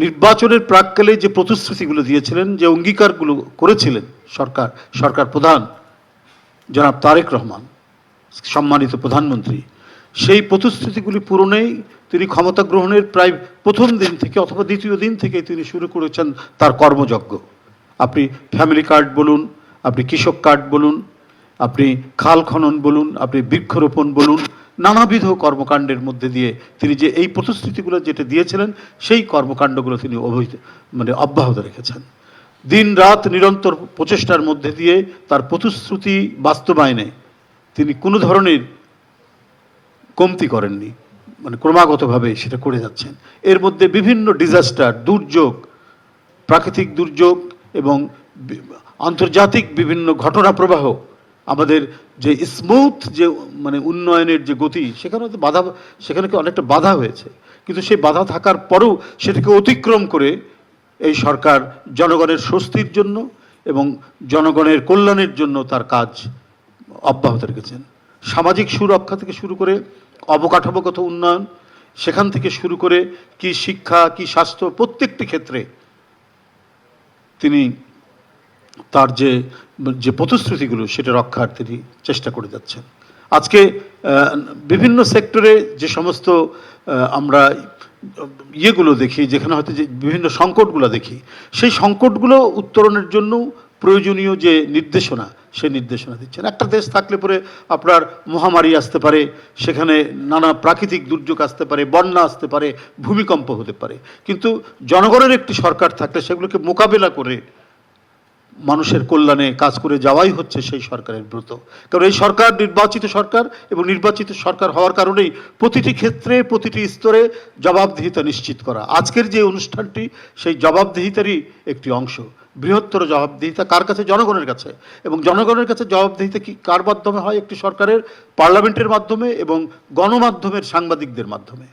নির্বাচনের প্রাক্কালে যে প্রতিশ্রুতিগুলো দিয়েছিলেন, যে অঙ্গীকারগুলো করেছিলেন সরকার প্রধান জনাব তারেক রহমান, সম্মানিত প্রধানমন্ত্রী, সেই প্রতিশ্রুতিগুলি পূরণেই তিনি ক্ষমতা গ্রহণের প্রায় প্রথম দিন থেকে অথবা দ্বিতীয় দিন থেকে তিনি শুরু করেছেন তার কর্মযজ্ঞ। আপনি ফ্যামিলি কার্ড বলুন, আপনি কৃষক কার্ড বলুন, আপনি খাল খনন বলুন, আপনি বৃক্ষরোপণ বলুন, নানাবিধ কর্মকাণ্ডের মধ্যে দিয়ে তিনি যে এই প্রতিশ্রুতিগুলো যেটা দিয়েছিলেন সেই কর্মকাণ্ডগুলো তিনি অব্যাহত রেখেছেন। দিন রাত নিরন্তর প্রচেষ্টার মধ্যে দিয়ে তার প্রতিশ্রুতি বাস্তবায়নে তিনি কোনো ধরনের কমতি করেননি, ক্রমাগতভাবে সেটা করে যাচ্ছেন। এর মধ্যে বিভিন্ন ডিজাস্টার, দুর্যোগ, প্রাকৃতিক দুর্যোগ এবং আন্তর্জাতিক বিভিন্ন ঘটনা প্রবাহ, আমাদের যে স্মুথ যে উন্নয়নের যে গতি, সেখানে অনেকটা বাধা হয়েছে, কিন্তু সেই বাধা থাকার পরেও সেটাকে অতিক্রম করে এই সরকার জনগণের স্বস্তির জন্য এবং জনগণের কল্যাণের জন্য তার কাজ অব্যাহত রেখেছেন। সামাজিক সুরক্ষা থেকে শুরু করে অবকাঠামোগত উন্নয়ন, সেখান থেকে শুরু করে কি শিক্ষা, কি স্বাস্থ্য, প্রত্যেকটি ক্ষেত্রে তিনি তার যে প্রতিশ্রুতিগুলো সেটা রক্ষার তিনি চেষ্টা করে যাচ্ছেন। আজকে বিভিন্ন সেক্টরে যে সমস্ত আমরা ইয়েগুলো দেখি, যেখানে হয়তো যে বিভিন্ন সংকটগুলো দেখি, সেই সংকটগুলো উত্তরণের জন্য প্রয়োজনীয় যে নির্দেশনা, সেই নির্দেশনা দিচ্ছেন। একটা দেশ থাকলে পরে আপনার মহামারী আসতে পারে, সেখানে নানা প্রাকৃতিক দুর্যোগ আসতে পারে, বন্যা আসতে পারে, ভূমিকম্প হতে পারে, কিন্তু জনগণের একটি সরকার থাকলে সেগুলোকে মোকাবেলা করে মানুষের কল্যাণে কাজ করে যাওয়াই হচ্ছে সেই সরকারের ব্রত। কারণ এই সরকার নির্বাচিত সরকার, এবং নির্বাচিত সরকার হওয়ার কারণেই প্রতিটি ক্ষেত্রে প্রতিটি স্তরে জবাবদিহিতা নিশ্চিত করা। আজকের যে অনুষ্ঠানটি সেই জবাবদিহিতারই একটি অংশ। বৃহত্তর জবাবদিহিতা কার কাছে? জনগণের কাছে। এবং জনগণের কাছে জবাবদিহিতা কি কার মাধ্যমে হয়? একটি সরকারের পার্লামেন্টের মাধ্যমে এবং গণমাধ্যমের সাংবাদিকদের মাধ্যমে।